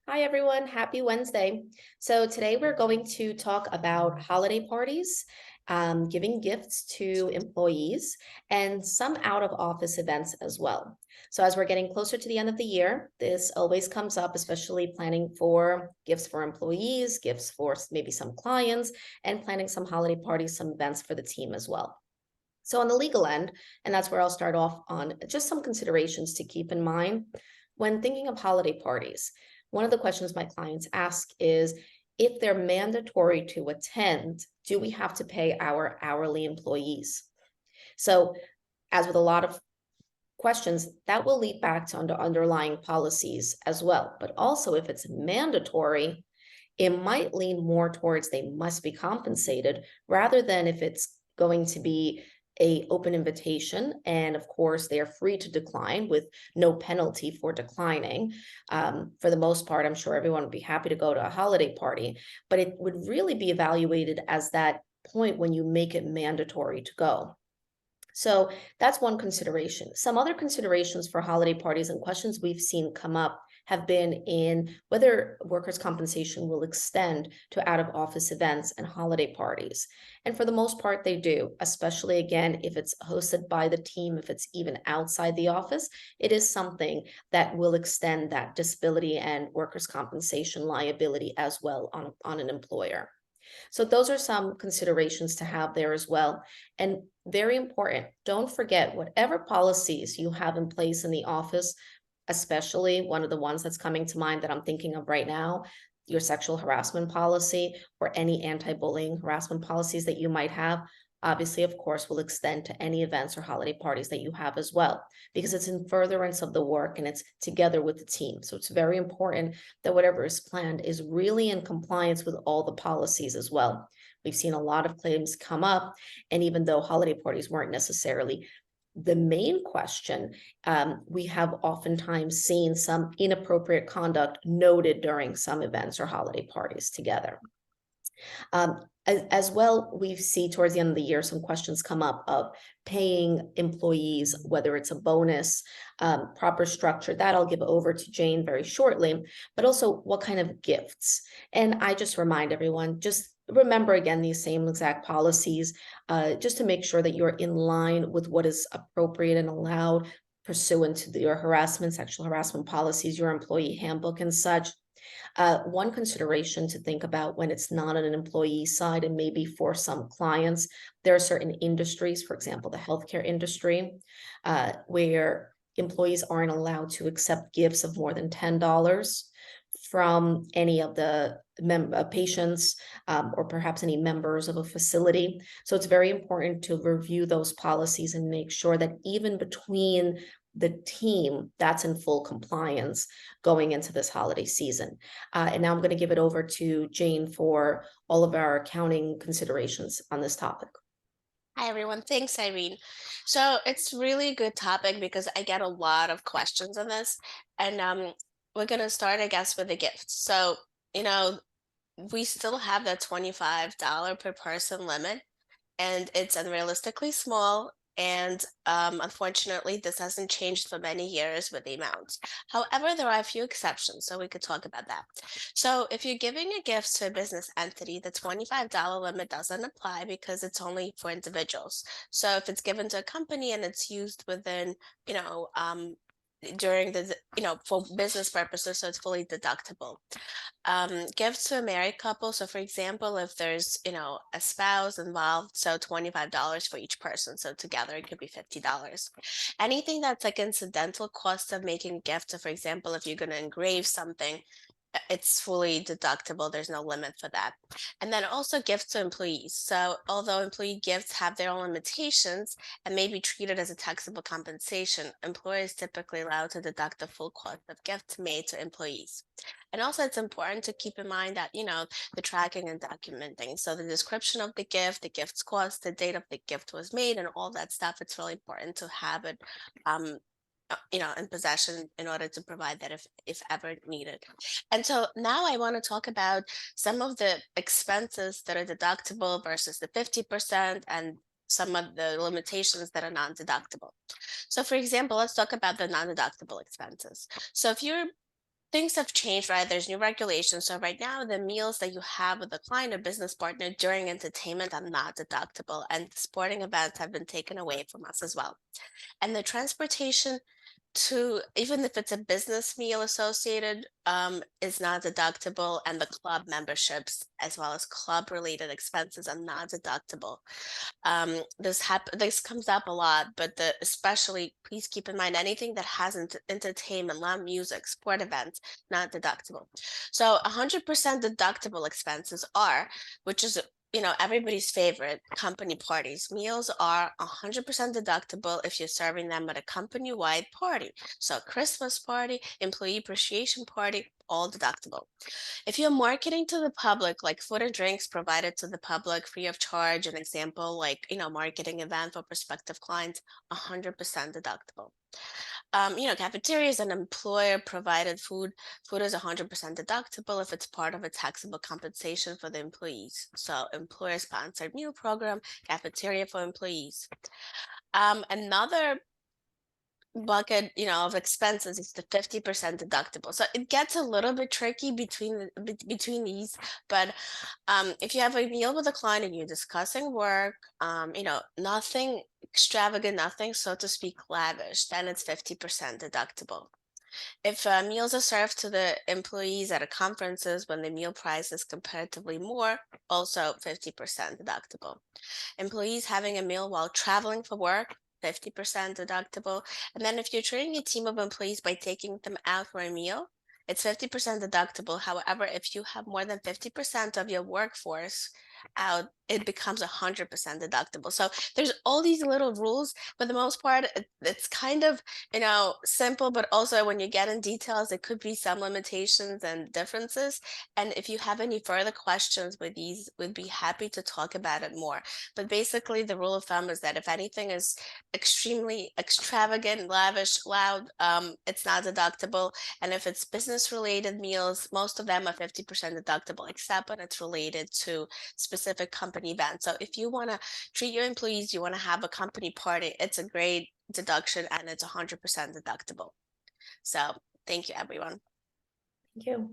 Hi, everyone. Happy Wednesday. So, today we're going to talk about holiday parties, giving gifts to employees, and some out of office events as well. So, as we're getting closer to the end of the year, this always comes up, especially planning for gifts for employees, gifts for maybe some clients, and planning some holiday parties, some events for the team as well. So, on the legal end, and that's where I'll start off on just some considerations to keep in mind when thinking of holiday parties. One of the questions my clients ask is if they're mandatory to attend, do we have to pay our hourly employees? So, as with a lot of questions, that will lead back to underlying policies as well. But also, if it's mandatory, it might lean more towards they must be compensated rather than if it's going to be a open invitation, and of course they are free to decline with no penalty for declining. For the most part, I'm sure everyone would be happy to go to a holiday party, but it would really be evaluated as that point when you make it mandatory to go. So that's one consideration. Some other considerations for holiday parties and questions we've seen come up have been in whether workers' compensation will extend to out of office events and holiday parties. And for the most part, they do, especially again, if it's hosted by the team, if it's even outside the office, it is something that will extend that disability and workers' compensation liability as well on an employer. So those are some considerations to have there as well. And very important, don't forget whatever policies you have in place in the office, especially one of the ones that's coming to mind that I'm thinking of right now, your sexual harassment policy or any anti-bullying harassment policies that you might have, obviously, of course, will extend to any events or holiday parties that you have as well, because it's in furtherance of the work and it's together with the team. So it's very important that whatever is planned is really in compliance with all the policies as well. We've seen a lot of claims come up, and even though holiday parties weren't necessarily the main question, we have oftentimes seen some inappropriate conduct noted during some events or holiday parties together. As well, we see towards the end of the year some questions come up of paying employees, whether it's a bonus, proper structure. That I'll give over to Jane very shortly, but also what kind of gifts. And I just remind everyone, just remember again these same exact policies, just to make sure that you're in line with what is appropriate and allowed pursuant to your harassment, sexual harassment policies, your employee handbook and such. One consideration to think about when it's not on an employee side, and maybe for some clients, there are certain industries, for example, the healthcare industry, where employees aren't allowed to accept gifts of more than $10 from any of the patients, or perhaps any members of a facility. So it's very important to review those policies and make sure that even between the team that's in full compliance going into this holiday season. And now I'm going to give it over to Jane for all of our accounting considerations on this topic. Hi everyone, thanks Irene. So it's really a good topic because I get a lot of questions on this, and we're gonna start, I guess, with the gifts. So you know, we still have that $25 per person limit, and it's unrealistically small. And unfortunately, this hasn't changed for many years with the amounts. However, there are a few exceptions, so we could talk about that. So, if you're giving a gift to a business entity, the $25 limit doesn't apply because it's only for individuals. So, if it's given to a company and it's used within, you know, during for business purposes, so it's fully deductible. Gifts to a married couple. So, for example, if there's, a spouse involved, so $25 for each person. So together it could be $50. Anything that's like incidental cost of making a gift. So, for example, if you're going to engrave something, it's fully deductible. There's no limit for that. And then also gifts to employees. So, although employee gifts have their own limitations and may be treated as a taxable compensation, employers typically allowed to deduct the full cost of gifts made to employees. And also, it's important to keep in mind that, the tracking and documenting. So, the description of the gift's cost, the date of the gift was made, and all that stuff, it's really important to have it. Um, in possession in order to provide that if ever needed. And so now I want to talk about some of the expenses that are deductible versus the 50% and some of the limitations that are non-deductible. So for example, let's talk about the non-deductible expenses. So if you're things have changed, right? There's new regulations. So right now, the meals that you have with a client or business partner during entertainment are not deductible, and sporting events have been taken away from us as well. And the transportation to, even if it's a business meal associated, is not deductible, and the club memberships as well as club related expenses are not deductible. This comes up a lot, but especially please keep in mind anything that has entertainment, loud music, sport events, not deductible. So 100% deductible expenses are, which is everybody's favorite, company parties. Meals are 100% deductible if you're serving them at a company-wide party. So Christmas party, employee appreciation party, all deductible. If you're marketing to the public, like food and drinks provided to the public free of charge, an example like, marketing event for prospective clients, 100% deductible. Cafeterias and employer provided food is 100% deductible if it's part of a taxable compensation for the employees. So employer sponsored meal program, cafeteria for employees. Another bucket, of expenses is the 50% deductible. So it gets a little bit tricky between these, but if you have a meal with a client and you're discussing work, nothing extravagant, nothing so to speak lavish, then it's 50% deductible. If meals are served to the employees at a conferences when the meal price is comparatively more, also 50% deductible. Employees having a meal while traveling for work, 50% deductible. And then if you're training a team of employees by taking them out for a meal, it's 50% deductible. However, if you have more than 50% of your workforce out, it becomes 100% deductible. So there's all these little rules. For the most part, it's kind of, simple, but also when you get in details, it could be some limitations and differences. And if you have any further questions with these, we'd be happy to talk about it more. But basically, the rule of thumb is that if anything is extremely extravagant, lavish, loud, it's not deductible. And if it's business related meals, most of them are 50% deductible, except when it's related to specific company events. So if you want to treat your employees, you want to have a company party, it's a great deduction and it's 100% deductible. So thank you, everyone. Thank you.